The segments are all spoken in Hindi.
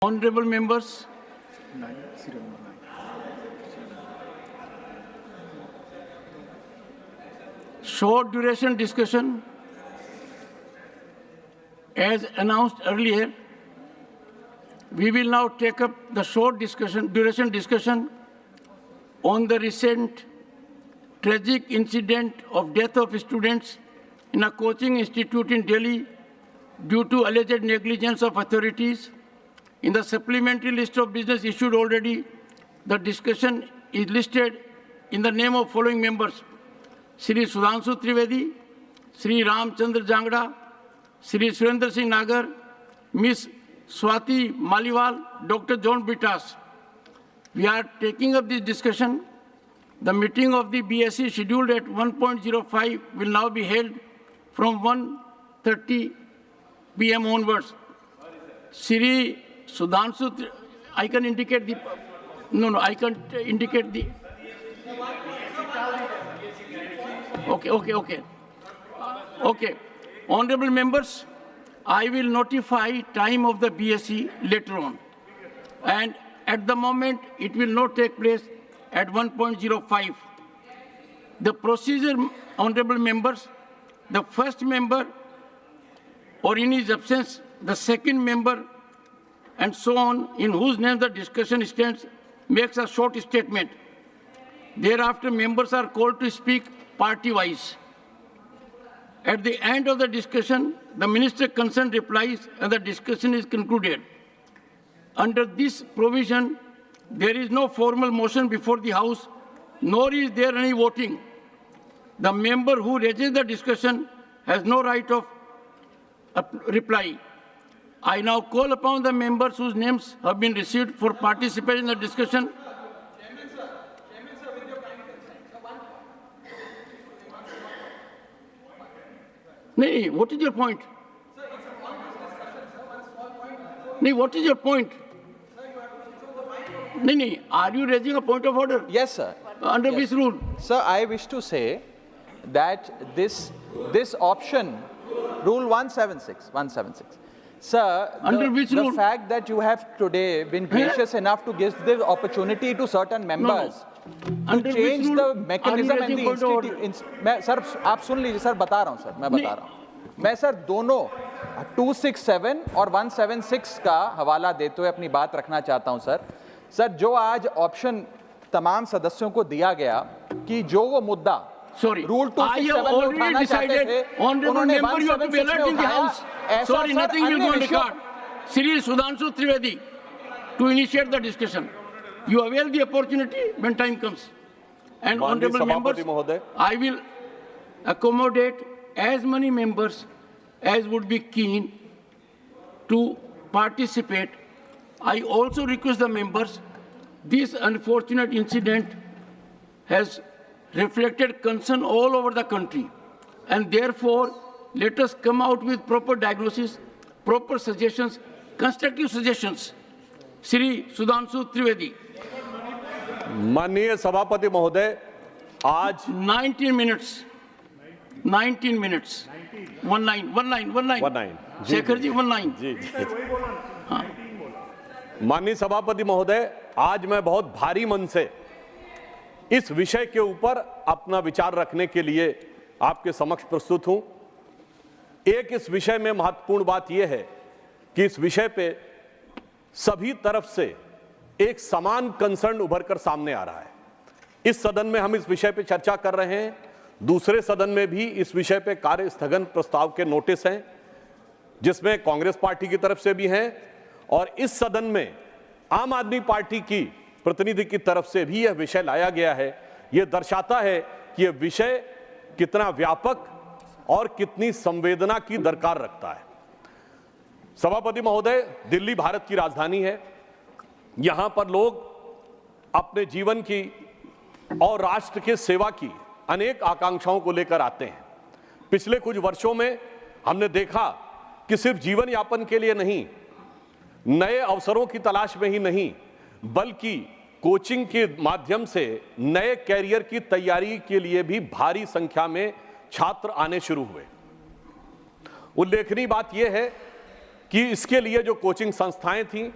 Honorable members, short duration discussion. As announced earlier, we will now take up the short duration discussion on the recent tragic incident of death of students in a coaching institute in Delhi due to alleged negligence of authorities. In the supplementary list of business issued already, the discussion is listed in the name of following members: Shri Sudhanshu Trivedi, Shri Ramchandra Jangda, Shri Surendra Singh Nagar, Ms. Swati Maliwal, Dr. John Bitas. We are taking up this discussion. The meeting of the BSE scheduled at 1:05 will now be held from 1:30 p.m. onwards. Shri Sudhanshu, I can indicate the, I can indicate the, okay. Honorable members, I will notify time of the BSE later on. And at the moment, it will not take place at 1:05. The procedure, honorable members, the first member or in his absence, the second member, and so on, in whose name the discussion stands, makes a short statement. Thereafter, members are called to speak party-wise. At the end of the discussion, the minister concerned replies and the discussion is concluded. Under this provision, there is no formal motion before the House, nor is there any voting. The member who raises the discussion has no right of reply. I now call upon the members whose names have been received for participation in the discussion. Nee, what is your point? Nee, what is your point? Nee, are you raising a point of order? Yes, sir. Under which rule? Sir, I wish to say that this option, Rule 176. Sir, the fact that you have today been gracious enough to give the opportunity to certain members to change the mechanism and the institute. Sir, आप सुन लीजिए सर, बता रहा हूँ सर, मैं बता रहा हूँ. मैं सर दोनों 267 और 176 का हवाला देते हुए अपनी बात रखना चाहता हूँ सर. सर, जो आज ऑप्शन तमाम सदस्यों को दिया गया कि जो वो मुद्दा रूल 267 में उठाना चाहते थे, उन्होंने 176 में उठाया. Sorry, nothing will go on record. Shri Sudhanshu Trivedi, to initiate the discussion. You avail the opportunity when time comes. And honorable members, I will accommodate as many members as would be keen to participate. I also request the members, this unfortunate incident has reflected concern all over the country. And therefore, let us come out with proper diagnosis, proper suggestions, constructive suggestions. Shri Sudhanshu Trivedi. माननीय सभापति महोदय, आज 19 minutes. 19. शेखर जी 19. जी. माननीय सभापति महोदय, आज मैं बहुत भारी मन से इस विषय के ऊपर अपना विचार रखने के लिए आपके समक्ष प्रस्तुत हूं. एक इस विषय में महत्वपूर्ण बात यह है कि इस विषय पे सभी तरफ से एक समान कंसर्न उभर कर सामने आ रहा है. इस सदन में हम इस विषय पे चर्चा कर रहे हैं, दूसरे सदन में भी इस विषय पे कार्य स्थगन प्रस्ताव के नोटिस हैं, जिसमें कांग्रेस पार्टी की तरफ से भी हैं, और इस सदन में आम आदमी पार्टी की प्रतिनिधि की तरफ से भी यह विषय लाया गया है. यह दर्शाता है कि यह विषय कितना व्यापक और कितनी संवेदना की दरकार रखता है. सभापति महोदय, दिल्ली भारत की राजधानी है. यहां पर लोग अपने जीवन की और राष्ट्र के सेवा की अनेक आकांक्षाओं को लेकर आते हैं. पिछले कुछ वर्षों में हमने देखा कि सिर्फ जीवन यापन के लिए नहीं, नए अवसरों की तलाश में ही नहीं, बल्कि कोचिंग के माध्यम से नए कैरियर की तैयारी के लिए भी भारी संख्या में छात्र आने शुरू हुए. उल्लेखनीय बात यह है कि इसके लिए जो कोचिंग संस्थाएं थीं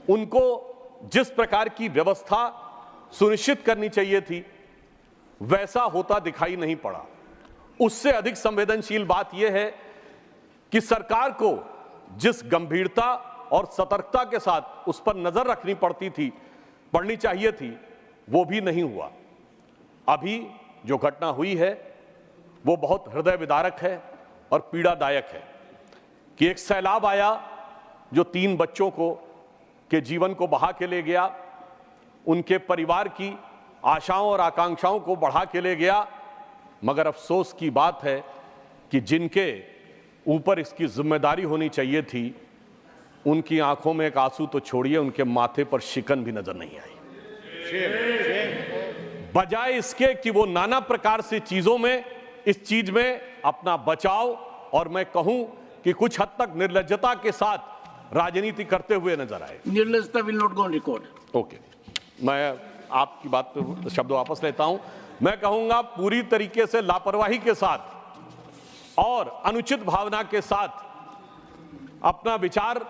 उनको जिस प्रकार की व्यवस्था सुनिश्चित करनी चाहिए थी वैसा होता दिखाई नहीं पड़ा। उससे अधिक संवेदनशील बात यह है कि सरकार को जिस गंभीरता और सतर्कता के साथ उस पर नजर रखनी पड़नी चाहिए थी, वो भी नहीं हुआ। अभी जो घटना हुई है वो बहुत हृदय विदारक है और पीड़ादायक है कि एक सैलाब आया जो 3 बच्चों के जीवन को बहा के ले गया, उनके परिवार की आशाओं और आकांक्षाओं को बढ़ा के ले गया। मगर अफसोस की बात है कि जिनके ऊपर इसकी जिम्मेदारी होनी चाहिए थी, उनकी आंखों में एक आंसू तो छोड़िए, उनके माथे पर शिकन भी नजर नहीं आई। बजाय इसके कि वो नाना प्रकार से चीजों में, इस चीज में अपना बचाव और मैं कहूं कि कुछ हद तक निर्लज्जता के साथ राजनीति करते हुए नजर आए। निर्लज्जता will not go on record. Okay, मैं आपकी बात पे शब्द वापस लेता हूं। मैं कहूंगा पूरी तरीके से लापरवाही के साथ और अनुचित भावना के साथ अपना विचार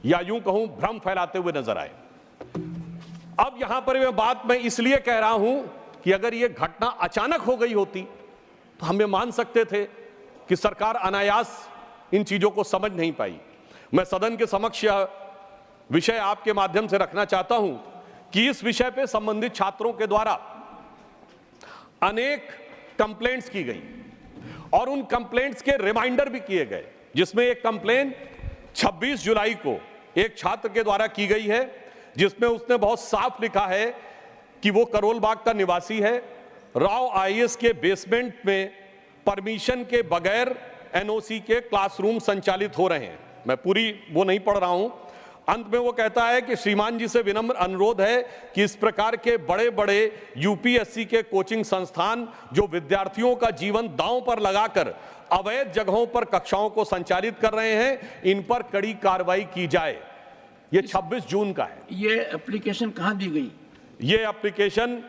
या यूं कहूं भ्रम फैलाते हुए नजर आए। अब यहां पर मैं इसलिए कह रहा हूं कि अगर यह घटना अचानक हो गई होती तो हम ये मान सकते थे कि सरकार अनायास इन चीजों को समझ नहीं पाई। मैं सदन के समक्ष यह विषय आपके माध्यम से रखना चाहता हूं कि इस विषय पे संबंधित छात्रों के द्वारा अनेक कंप्लेंट्स की गई और उन कंप्लेंट्स के रिमाइंडर भी किए गए, जिसमें एक कंप्लेंट 26 जुलाई को एक छात्र के द्वारा की गई है, जिसमें उसने बहुत साफ लिखा है कि वो करोल बाग का निवासी है। राव आईएएस के बेसमेंट में परमिशन के बगैर एनओसी के क्लासरूम संचालित हो रहे हैं। मैं पूरी वो नहीं पढ़ रहा हूं। अंत में वो कहता है कि श्रीमान जी से विनम्र अनुरोध है कि इस प्रकार के बड़े बड़े यूपीएससी के कोचिंग संस्थान जो विद्यार्थियों का जीवन दांव पर लगाकर अवैध जगहों पर कक्षाओं को संचालित कर रहे हैं, इन पर कड़ी कार्रवाई की जाए। ये 26 जून का है। ये एप्लीकेशन कहां दी गई? ये एप्लीकेशन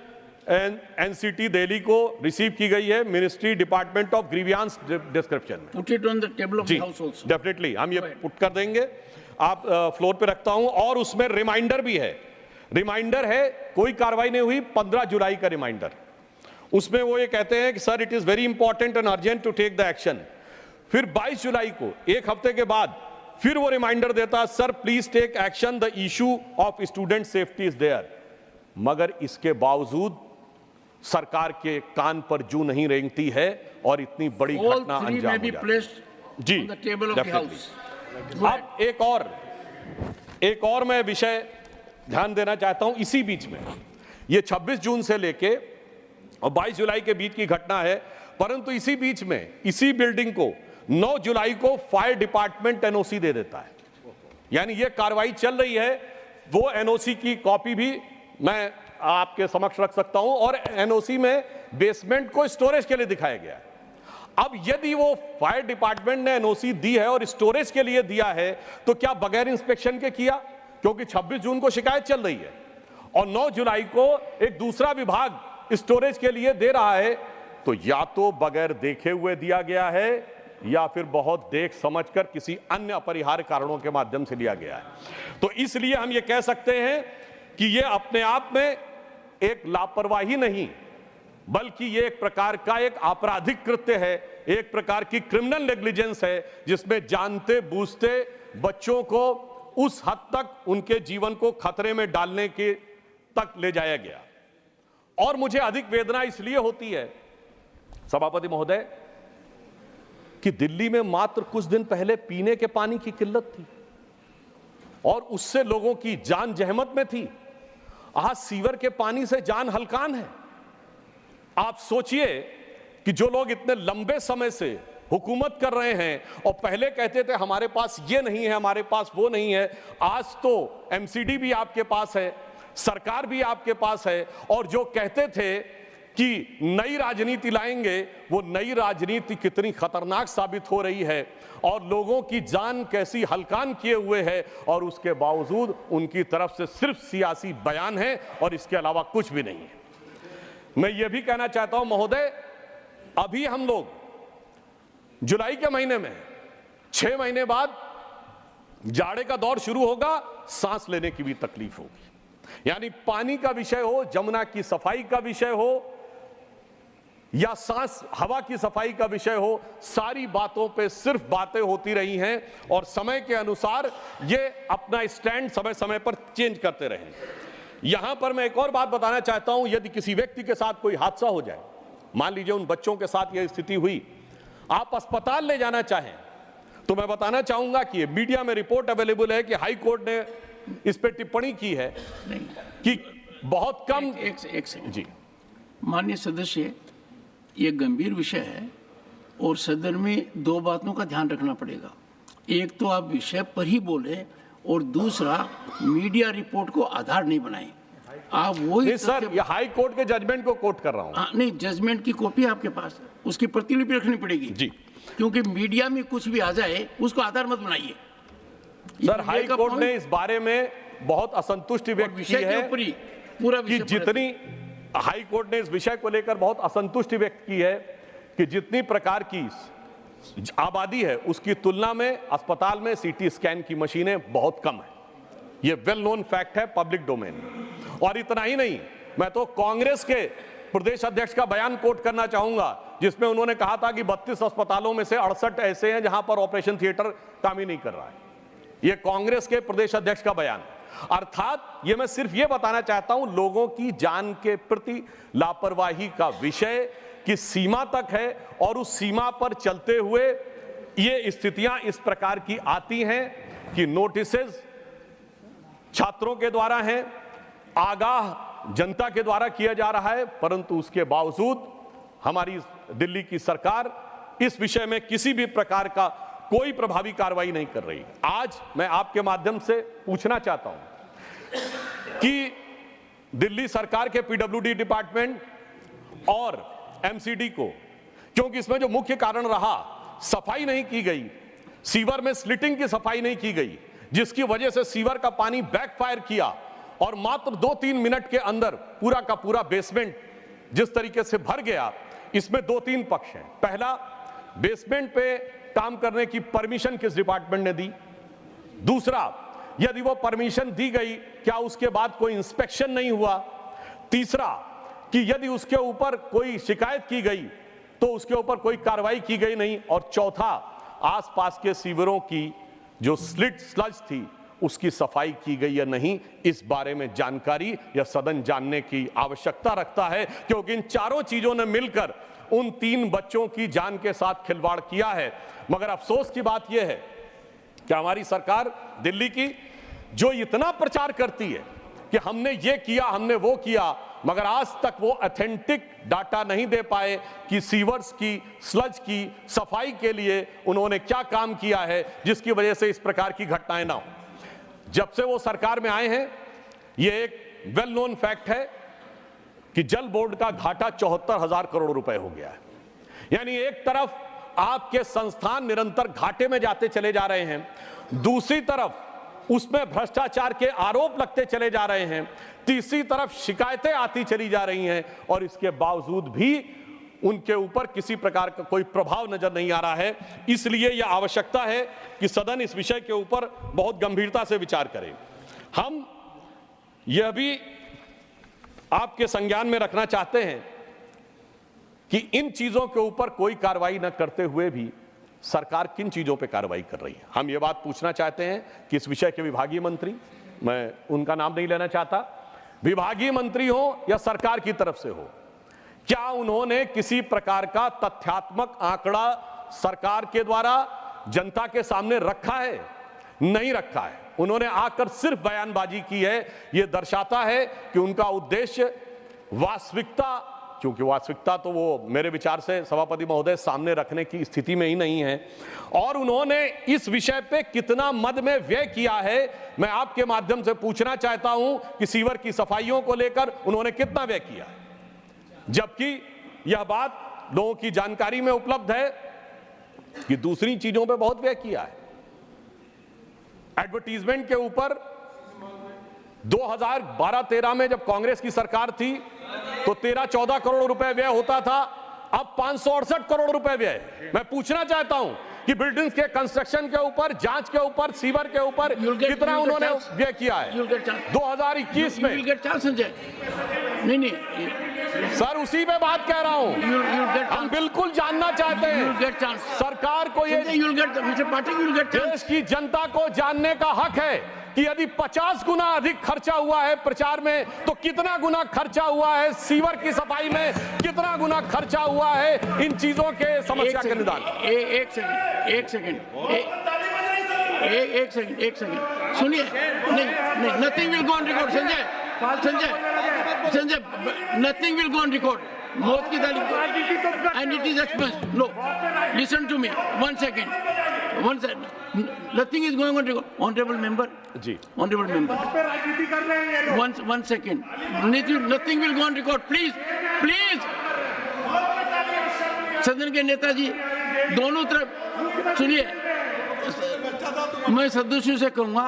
एनसीटी दिल्ली को रिसीव की गई है, ministry department of grievances description में। Put it on the table of the house also. Definitely हम ये पुट कर देंगे, आप फ्लोर पे रखता हूं। और उसमें रिमाइंडर भी है। रिमाइंडर है, कोई कार्रवाई नहीं हुई, 15 जुलाई का रिमाइंडर। उसमें वो ये कहते हैं कि sir it is very important and urgent to take the action. फिर 22 जुलाई को, एक हफ्ते के बाद, फिर वो रिमाइंडर देता, sir please take action, the issue of student safety is there. मगर इसके बावजूद सरकार के कान पर जू नहीं रेंगती है और इतनी बड़ी घटना अंजाम हो जाती है। जी, अब एक और मैं विषय ध्यान देना चाहता हूं। इसी बीच में ये 26 जून से लेके और 22 जुलाई के बीच की घटना है, परंतु इसी बीच में इसी बिल्डिंग को 9 जुलाई को फायर डिपार्टमेंट एनओसी दे देता है। यानी ये कार्रवाई चल रही है। वो एनओसी की कॉपी भी मैं आपके समक्ष रख सकता हूं और एनओसी में बेसमेंट को स्टोरेज के लिए दिखाया गया है। अब यदि वो फायर डिपार्टमेंट ने एनओसी दी है और स्टोरेज के लिए दिया है तो क्या बगैर इंस्पेक्शन के किया? क्योंकि 26 जून को शिकायत चल रही है और 9 जुलाई को एक दूसरा विभाग स्टोरेज के लिए दे रहा है, तो या तो बगैर देखे हुए दिया गया है या फिर बहुत देख समझकर किसी अन्य अपरिहार्य कारणों के माध्यम से लिया गया है। तो इसलिए हम ये कह सकते हैं कि ये अपने आप में एक लापरवाही नहीं, बल्कि ये एक प्रकार का एक आपराधिक कृत्य है, एक प्रकार की क्रिमिनल नेग्लिजेंस है, जिसमें जानते बूझते बच्चों को उस हद तक उनके जीवन को खतरे में डालने के तक ले जाया गया। और मुझे अधिक वेदना इसलिए होती है सभापति महोदय कि दिल्ली में मात्र कुछ दिन पहले पीने के पानी की किल्लत थी और उससे लोगों की जान जहमत में थी। आज सीवर के पानी से जान हलकान है। आप सोचिए कि जो लोग इतने लंबे समय से हुकूमत कर रहे हैं और पहले कहते थे हमारे पास ये नहीं है, हमारे पास वो नहीं है, आज तो एमसीडी भी आपके पास है, सरकार भी आपके पास है, और जो कहते थे कि नई राजनीति लाएंगे, वो नई राजनीति कितनी खतरनाक साबित हो रही है और लोगों की जान कैसी हलकान किए हुए है, और उसके बावजूद उनकी तरफ से सिर्फ सियासी बयान है और इसके अलावा कुछ भी नहीं है। मैं ये भी कहना चाहता हूं महोदय, अभी हम लोग जुलाई के महीने में 6 महीने बाद जाड़े का दौर शुरू होगा, सांस लेने की भी तकलीफ होगी। यानी पानी का विषय हो, जमुना की सफाई का विषय हो, या सांस हवा की सफाई का विषय हो, सारी बातों पे सिर्फ बातें होती रही हैं और समय के अनुसार ये अपना स्टैंड समय समय पर चेंज करते रहे। यहां पर मैं एक और बात बताना चाहता हूं, यदि किसी व्यक्ति के साथ कोई हादसा हो जाए, मान लीजिए उन बच्चों के साथ यह स्थिति हुई, आप अस्पताल ले जाना चाहें, तो मैं बताना चाहूंगा कि मीडिया में रिपोर्ट अवेलेबल है कि हाई कोर्ट ने इस पर टिप्पणी की है कि बहुत कम। एक सेकंड जी, माननीय सदस्य, ये गंभीर विषय है और सदन में दो बातों का ध्यान रखना पड़ेगा। एक तो आप विषय पर ही बोले और दूसरा मीडिया रिपोर्ट को आधार नहीं बनाएं। आप वही सर, ये हाई कोर्ट के जजमेंट को कोट कर रहा हूं। नहीं, जजमेंट की कॉपी आपके पास, उसकी प्रतिलिपि रखनी पड़ेगी जी, क्योंकि मीडिया में कुछ भी आ जाए उसको आधार मत बनाइए। सर हाई कोर्ट ने इस बारे में बहुत असंतुष्टि व्यक्त की है पूरा कि जितनी हाई कोर्ट ने इस विषय को लेकर बहुत असंतुष्टि व्यक्त की है कि जितनी प्रकार की आबादी है उसकी तुलना में अस्पताल में सीटी स्कैन की मशीनें बहुत कम है। यह वेल नोन फैक्ट है, पब्लिक डोमेन में। और इतना ही नहीं, मैं तो कांग्रेस के प्रदेश अध्यक्ष का बयान कोट करना चाहूंगा, जिसमें उन्होंने कहा था कि 32 अस्पतालों में से 68 ऐसे हैं जहां पर ऑपरेशन थिएटर काम ही नहीं कर रहा है। यह कांग्रेस के प्रदेश अध्यक्ष का बयान। अर्थात ये मैं सिर्फ ये बताना चाहता हूं, लोगों की जान के प्रति लापरवाही का विषय किस सीमा तक है और उस सीमा पर चलते हुए ये स्थितियां इस प्रकार की आती हैं कि नोटिसेस छात्रों के द्वारा हैं, आगाह जनता के द्वारा किया जा रहा है, परंतु उसके बावजूद हमारी दिल्ली की सरकार इस विषय में किसी भी प्रकार का कोई प्रभावी कार्रवाई नहीं कर रही। आज मैं आपके माध्यम से पूछना चाहता हूं कि दिल्ली सरकार के पीडब्ल्यूडी डिपार्टमेंट और एमसीडी को, क्योंकि इसमें जो मुख्य कारण रहा, सफाई नहीं की गई, सीवर में स्लिटिंग की सफाई नहीं की गई, जिसकी वजह से सीवर का पानी बैकफायर किया और मात्र 2-3 मिनट के अंदर पूरा का पूरा बेसमेंट जिस तरीके से भर गया। इसमें 2-3 पक्ष हैं। पहला, बेसमेंट पे काम करने की परमिशन किस डिपार्टमेंट ने दी? दूसरा, यदि वो परमिशन दी गई, क्या उसके बाद कोई इंस्पेक्शन नहीं हुआ? तीसरा, कि यदि उसके ऊपर कोई शिकायत की गई तो उसके ऊपर कोई कार्रवाई की गई नहीं। और चौथा, आसपास के सीवरों की जो स्लज थी उसकी सफाई की गई या नहीं, इस बारे में जानकारी या सदन जानने की आवश्यकता रखता है, क्योंकि इन चारों चीजों ने मिलकर उन 3 बच्चों की जान के साथ खिलवाड़ किया है। मगर अफसोस की बात यह है कि हमारी सरकार दिल्ली की जो इतना प्रचार करती है कि हमने ये किया, हमने वो किया, मगर आज तक वो ऑथेंटिक डाटा नहीं दे पाए कि सीवर्स की, स्लज की सफाई के लिए उन्होंने क्या काम किया है, जिसकी वजह से इस प्रकार की घटनाएं ना हो। जब से वो सरकार में आए हैं, ये एक वेल नोन फैक्ट है कि जल बोर्ड का घाटा 74,000 करोड़ रुपए हो गया है। यानी एक तरफ आपके संस्थान निरंतर घाटे में जाते चले जा रहे हैं, दूसरी तरफ उसमें भ्रष्टाचार के आरोप लगते चले जा रहे हैं, तीसरी तरफ शिकायतें आती चली जा रही हैं, और इसके बावजूद भी उनके ऊपर किसी प्रकार का कोई प्रभाव नजर नहीं आ रहा है। इसलिए यह आवश्यकता है कि सदन इस विषय के ऊपर बहुत गंभीरता से विचार करे। हम यह भी आपके संज्ञान में रखना चाहते हैं कि इन चीजों के ऊपर कोई कार्रवाई न करते हुए भी सरकार किन चीजों पे कार्रवाई कर रही है। हम ये बात पूछना चाहते हैं कि इस विषय के विभागीय मंत्री, मैं उनका नाम नहीं लेना चाहता, विभागीय मंत्री हो या सरकार की तरफ से हो, क्या उन्होंने किसी प्रकार का तथ्यात्मक आंकड़ा सरकार के द्वारा जनता के सामने रखा है? नहीं रखा है। उन्होंने आकर सिर्फ बयानबाजी की है। यह दर्शाता है कि उनका उद्देश्य वास्तविकता, क्योंकि वास्तविकता तो वो मेरे विचार से सभापति महोदय सामने रखने की स्थिति में ही नहीं है, और उन्होंने इस विषय पे कितना मद में व्यय किया है, मैं आपके माध्यम से पूछना चाहता हूं कि सीवर की सफाइयों को लेकर उन्होंने कितना व्यय किया, जबकि यह बात लोगों की जानकारी में उपलब्ध है कि दूसरी चीजों पे बहुत व्यय किया है। एडवर्टीजमेंट के ऊपर 2012-13 में जब कांग्रेस की सरकार थी तो 13-14 करोड़ रुपए व्यय होता था, अब 568 करोड़ रुपए व्यय। मैं पूछना चाहता हूं कि बिल्डिंग्स के कंस्ट्रक्शन के ऊपर, जांच के ऊपर, सीवर के ऊपर कितना उन्होंने व्यय किया है 2021 में। संजय नहीं सर उसी पे बात कह रहा हूं, हम बिल्कुल जानना चाहते हैं सरकार को, ये देश की जनता को जानने का हक है कि यदि 50 गुना अधिक खर्चा हुआ है प्रचार में तो कितना गुना खर्चा हुआ है सीवर की सफाई में, कितना गुना खर्चा हुआ है इन चीजों के समस्या के निदान। एक सेकंड सुनिए, नहीं nothing will go on record. Sanjay nothing will go on record. मौत की तारीख and it is expense. No listen to me, one second, nothing is going on record. Honorable member ji, honorable member राजनीति कर रहे हैं। one second, nothing will go on record, please सदन के नेताजी दोनों तरफ सुनिए, मैं सदस्यों से कहूंगा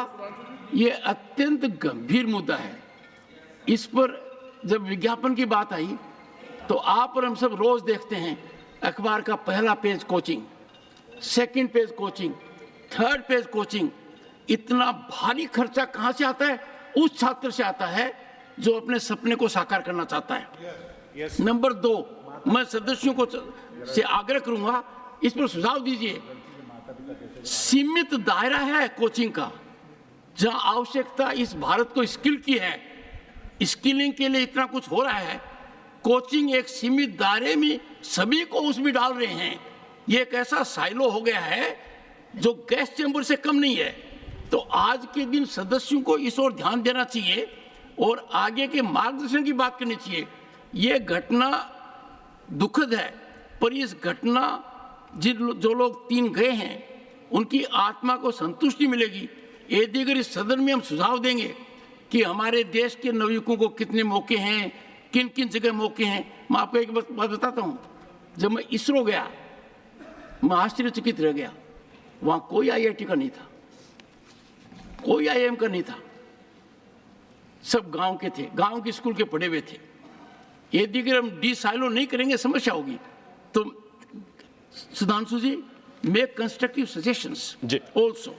ये अत्यंत गंभीर मुद्दा है। इस पर जब विज्ञापन की बात आई तो आप और हम सब रोज देखते हैं अखबार का पहला page coaching, second page coaching, third page coaching. इतना भारी खर्चा कहां से आता है? उस छात्र से आता है जो अपने सपने को साकार करना चाहता है। नंबर 2, मैं सदस्यों को से आग्रह करूंगा इस पर सुझाव दीजिए। सीमित दायरा है कोचिंग का, जहां आवश्यकता इस भारत को स्किल की है, स्किलिंग के लिए इतना कुछ हो रहा है, कोचिंग एक सीमित दायरे में सभी को उसमें डाल रहे हैं। ये एक ऐसा साइलो हो गया है जो गैस चैम्बर से कम नहीं है। तो आज के दिन सदस्यों को इस ओर ध्यान देना चाहिए और आगे के मार्गदर्शन की बात करनी चाहिए। ये घटना दुखद है, पर इस घटना जो लोग 3 गए हैं उनकी आत्मा को संतुष्टि मिलेगी। यदि अगर इस सदन में हम सुझाव देंगे कि हमारे देश के नवयुवकों को कितने मौके हैं, किन किन जगह मौके हैं। मैं आपको एक बात बताता हूँ, जब मैं इसरो गया मैं आश्चर्यचकित रह गया। वहां कोई IIT का नहीं था, कोई IIM का नहीं था, सब गांव के थे, गांव के स्कूल के पढ़े हुए थे। यदि अगर हम डिसाइलो नहीं करेंगे समस्या होगी। तो Sudhanshu ji, make constructive suggestions also.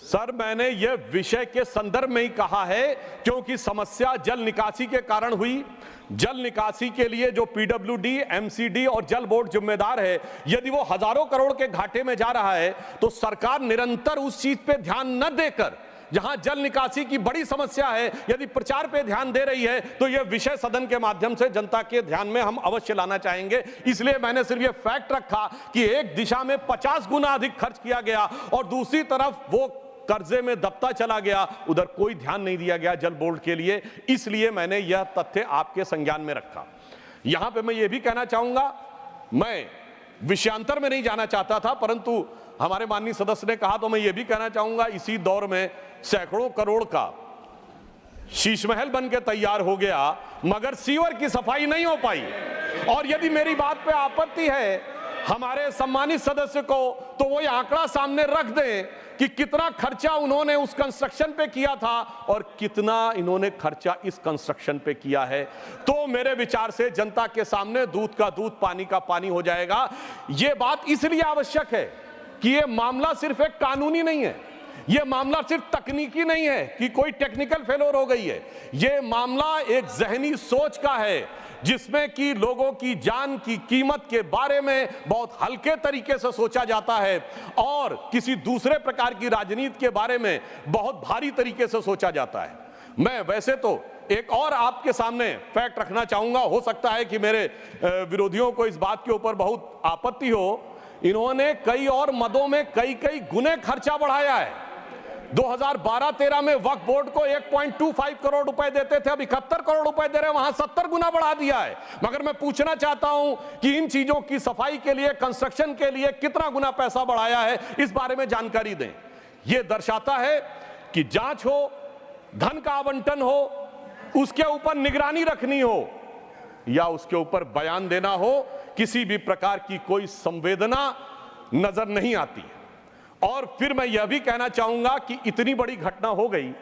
Sir मैंने यह विषय के संदर्भ में ही कहा है क्योंकि समस्या जल निकासी के कारण हुई। जल निकासी के लिए जो PWD, MCD और जल बोर्ड जिम्मेदार है, यदि वो हजारों करोड़ के घाटे में जा रहा है तो सरकार निरंतर उस चीज पे ध्यान न देकर, जहां जल निकासी की बड़ी समस्या है, यदि प्रचार पे ध्यान दे रही है तो यह विषय सदन के माध्यम से जनता के ध्यान में हम अवश्य लाना चाहेंगे। इसलिए मैंने सिर्फ यह फैक्ट रखा कि एक दिशा में 50 गुना अधिक खर्च किया गया और दूसरी तरफ वो कर्जे में दबता चला गया, उधर कोई ध्यान नहीं दिया गया जल बोर्ड के लिए। इसलिए मैंने यह तथ्य आपके संज्ञान में रखा। यहां पे मैं यह भी कहना चाहूंगा, मैं विषयांतर में नहीं जाना चाहता था, परंतु हमारे माननीय सदस्य ने कहा तो मैं यह भी कहना चाहूंगा, इसी दौर में सैकड़ों करोड़ का शीशमहल बन के तैयार हो गया मगर सीवर की सफाई नहीं हो पाई। और यदि मेरी बात पे आपत्ति है हमारे सम्मानित सदस्य को, तो वो ये आंकड़ा सामने रख दें कि कितना खर्चा उन्होंने उस कंस्ट्रक्शन पे किया था और कितना इन्होंने खर्चा इस कंस्ट्रक्शन पे किया है। तो मेरे विचार से जनता के सामने दूध का दूध, पानी का पानी हो जाएगा। ये बात इसलिए आवश्यक है कि ये मामला सिर्फ एक कानूनी नहीं है, ये मामला सिर्फ तकनीकी नहीं है कि कोई टेक्निकल फेलोर हो गई है। ये मामला एक जहनी सोच का है जिसमें कि लोगों की जान की कीमत के बारे में बहुत हल्के तरीके से सोचा जाता है और किसी दूसरे प्रकार की राजनीति के बारे में बहुत भारी तरीके से सोचा जाता है। मैं वैसे तो एक और आपके सामने फैक्ट रखना चाहूंगा, हो सकता है कि मेरे विरोधियों को इस बात के ऊपर बहुत आपत्ति हो, इन्होंने कई और मदों में कई गुने खर्चा बढ़ाया है। 2012-13 में वक्फ बोर्ड को 1.25 करोड़ रुपए देते थे, अब 71 करोड़ रुपए दे रहे हैं, वहां 70 गुना बढ़ा दिया है। मगर मैं पूछना चाहता हूं कि इन चीजों की सफाई के लिए, कंस्ट्रक्शन के लिए कितना गुना पैसा बढ़ाया है, इस बारे में जानकारी दें। यह दर्शाता है कि जांच हो, धन का आवंटन हो, उसके ऊपर निगरानी रखनी हो या उसके ऊपर बयान देना हो, किसी भी प्रकार की कोई संवेदना नजर नहीं आती। और फिर मैं यह भी कहना चाहूंगा कि इतनी बड़ी घटना हो गई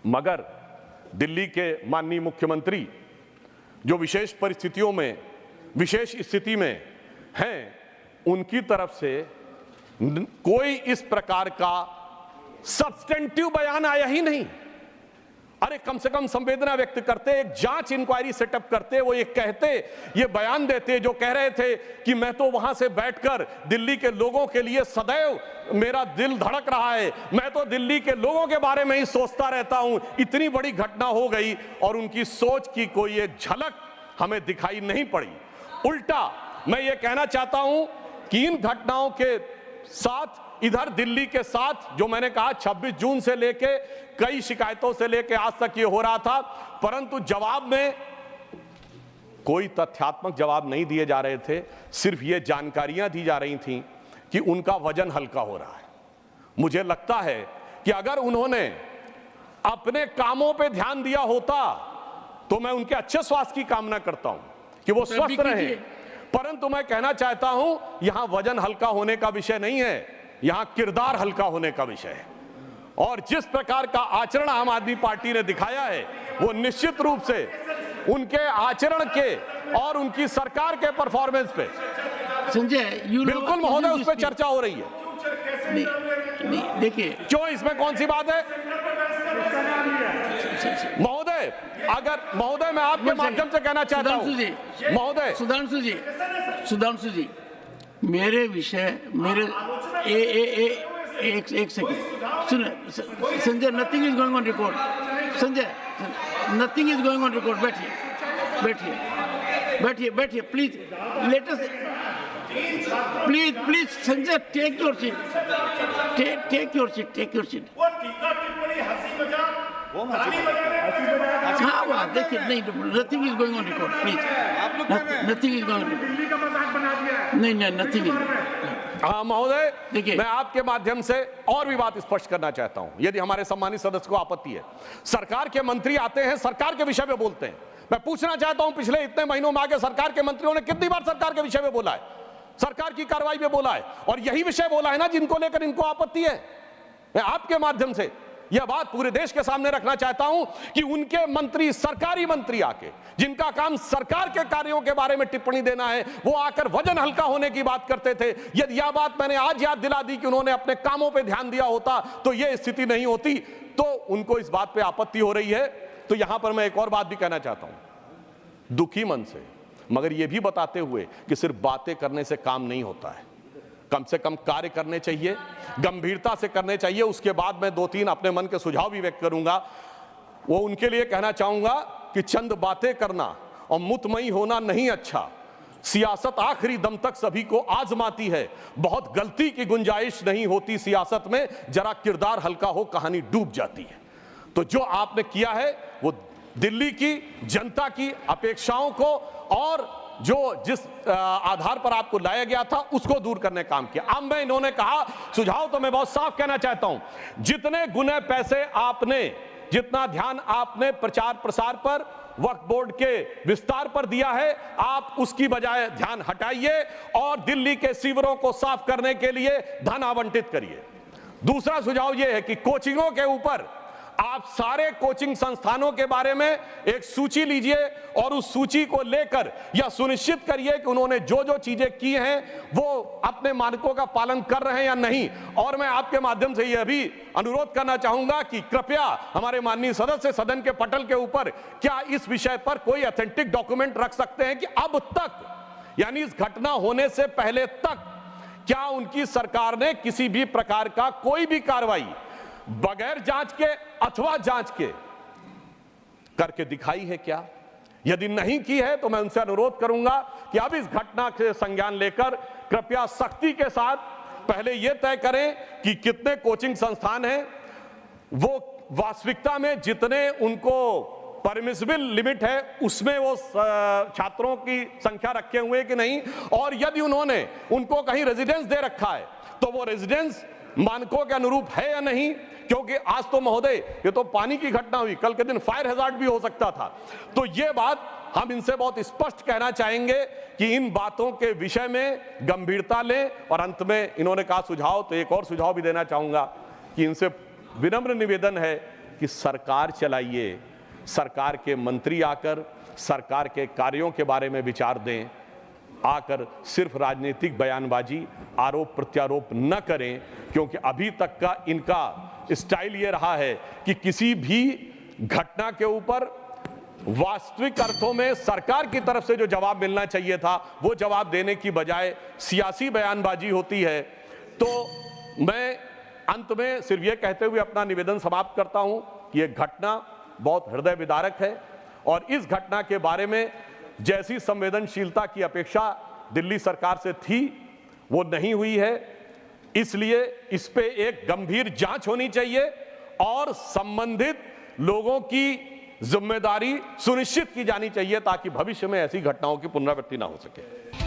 मगर दिल्ली के माननीय मुख्यमंत्री जो विशेष परिस्थितियों में, विशेष स्थिति में हैं, उनकी तरफ से कोई इस प्रकार का सब्सटेंटिव बयान आया ही नहीं। अरे कम से कम संवेदना व्यक्त करते, एक जांच इंक्वायरी सेटअप करते, वो ये कहते, ये बयान देते जो कह रहे थे कि मैं तो वहां से बैठकर दिल्ली के लोगों के लिए सदैव मेरा दिल धड़क रहा है, मैं तो दिल्ली के लोगों के बारे में ही सोचता रहता हूं। इतनी बड़ी घटना हो गई और उनकी सोच की कोई एक झलक हमें दिखाई नहीं पड़ी। उल्टा मैं ये कहना चाहता हूं कि इन घटनाओं के साथ, इधर दिल्ली के साथ जो मैंने कहा 26 जून से लेके कई शिकायतों से लेके आज तक ये हो रहा था, परंतु जवाब में कोई तथ्यात्मक जवाब नहीं दिए जा रहे थे। सिर्फ ये जानकारियां दी जा रही थीं कि उनका वजन हल्का हो रहा है। मुझे लगता है कि अगर उन्होंने अपने कामों पे ध्यान दिया होता तो मैं उनके अच्छे स्वास्थ्य की कामना करता हूं कि वो स्वस्थ रहे, परंतु मैं कहना चाहता हूं यहां वजन हल्का होने का विषय नहीं है, यहां किरदार हल्का होने का विषय है। और जिस प्रकार का आचरण आम आदमी पार्टी ने दिखाया है वो निश्चित रूप से उनके आचरण के और उनकी सरकार के परफॉर्मेंस पे संजय बिल्कुल महोदय उस पर चर्चा हो रही है। नहीं देखिए, क्यों, इसमें कौन सी बात है महोदय? अगर महोदय मैं आपके माध्यम से कहना चाहता हूं महोदय, सुधांशु जी मेरे विषय, मेरे एक सेकंड सुन Sanjay, nothing is going on record. Sanjay, nothing is going on record. बैठिए please, let us please Sanjay, take your seat. हाँ वाह, देखिए, नहीं, nothing is going on record, please, nothing is going on record. नहीं, नथिंग इज। हाँ महोदय, देखिए, मैं आपके माध्यम से और भी बात स्पष्ट करना चाहता हूं, यदि हमारे सम्मानित सदस्य को आपत्ति है। सरकार के मंत्री आते हैं, सरकार के विषय में बोलते हैं। मैं पूछना चाहता हूं पिछले इतने महीनों में आगे सरकार के मंत्रियों ने कितनी बार सरकार के विषय में बोला है, सरकार की कार्रवाई में बोला है, और यही विषय बोला है ना जिनको लेकर इनको आपत्ति है। मैं आपके माध्यम से यह बात पूरे देश के सामने रखना चाहता हूं कि उनके मंत्री, सरकारी मंत्री आके, जिनका काम सरकार के कार्यों के बारे में टिप्पणी देना है, वो आकर वजन हल्का होने की बात करते थे। यदि यह बात मैंने आज याद दिला दी कि उन्होंने अपने कामों पे ध्यान दिया होता तो यह स्थिति नहीं होती। तो उनको इस बात पे आपत्ति हो रही है। तो यहां पर मैं एक और बात भी कहना चाहता हूं, दुखी मन से, मगर यह भी बताते हुए कि सिर्फ बातें करने से काम नहीं होता है, कम से कम कार्य करने चाहिए, गंभीरता से करने चाहिए। उसके बाद मैं 2-3 अपने मन के सुझाव भी व्यक्त करूंगा। वो उनके लिए कहना चाहूंगा कि चंद बातें करना और मुतमई होना नहीं अच्छा। सियासत आखिरी दम तक सभी को आजमाती है, बहुत गलती की गुंजाइश नहीं होती सियासत में, जरा किरदार हल्का हो कहानी डूब जाती है। तो जो आपने किया है वो दिल्ली की जनता की अपेक्षाओं को और जिस आधार पर आपको लाया गया था उसको दूर करने का काम किया। अब मैं, इन्होंने कहा सुझाव, तो मैं बहुत साफ कहना चाहता हूं, जितने गुने पैसे आपने, जितना ध्यान आपने प्रचार प्रसार पर, वक्फ बोर्ड के विस्तार पर दिया है, आप उसकी बजाय ध्यान हटाइए और दिल्ली के सीवरों को साफ करने के लिए धन आवंटित करिए। दूसरा सुझाव यह है कि कोचिंगों के ऊपर आप सारे कोचिंग संस्थानों के बारे में एक सूची लीजिए और उस सूची को लेकर यह सुनिश्चित करिए कि उन्होंने जो जो चीजें की हैं वो अपने मानकों का पालन कर रहे हैं या नहीं। और मैं आपके माध्यम से यह भी अनुरोध करना चाहूंगा कि कृपया हमारे माननीय सदस्य सदन के पटल के ऊपर क्या इस विषय पर कोई ऑथेंटिक डॉक्यूमेंट रख सकते हैं कि अब तक, यानी इस घटना होने से पहले तक, क्या उनकी सरकार ने किसी भी प्रकार का कोई भी कार्रवाई बगैर जांच के अथवा जांच के करके दिखाई है क्या? यदि नहीं की है तो मैं उनसे अनुरोध करूंगा कि अब इस घटना के संज्ञान लेकर कृपया सख्ती के साथ पहले यह तय करें कि कितने कोचिंग संस्थान हैं, वो वास्तविकता में जितने उनको परमिसिबल लिमिट है उसमें वो छात्रों की संख्या रखे हुए कि नहीं, और यदि उन्होंने उनको कहीं रेजिडेंस दे रखा है तो वो रेजिडेंस मानकों के अनुरूप है या नहीं। क्योंकि आज तो महोदय ये तो पानी की घटना हुई, कल के दिन फायर हैजार्ड भी हो सकता था। तो ये बात हम इनसे बहुत स्पष्ट कहना चाहेंगे कि इन बातों के विषय में गंभीरता लें। और अंत में इन्होंने कहा सुझाव, तो एक और सुझाव भी देना चाहूंगा कि इनसे विनम्र निवेदन है कि सरकार चलाइए, सरकार के मंत्री आकर सरकार के कार्यों के बारे में विचार दें। आकर सिर्फ राजनीतिक बयानबाजी, आरोप प्रत्यारोप न करें, क्योंकि अभी तक का इनका स्टाइल ये रहा है कि किसी भी घटना के ऊपर वास्तविक अर्थों में सरकार की तरफ से जो जवाब मिलना चाहिए था वो जवाब देने की बजाय सियासी बयानबाजी होती है। तो मैं अंत में सिर्फ ये कहते हुए अपना निवेदन समाप्त करता हूं कि यह घटना बहुत हृदय विदारक है और इस घटना के बारे में जैसी संवेदनशीलता की अपेक्षा दिल्ली सरकार से थी वो नहीं हुई है। इसलिए इस पे एक गंभीर जांच होनी चाहिए और संबंधित लोगों की जिम्मेदारी सुनिश्चित की जानी चाहिए ताकि भविष्य में ऐसी घटनाओं की पुनरावृत्ति ना हो सके।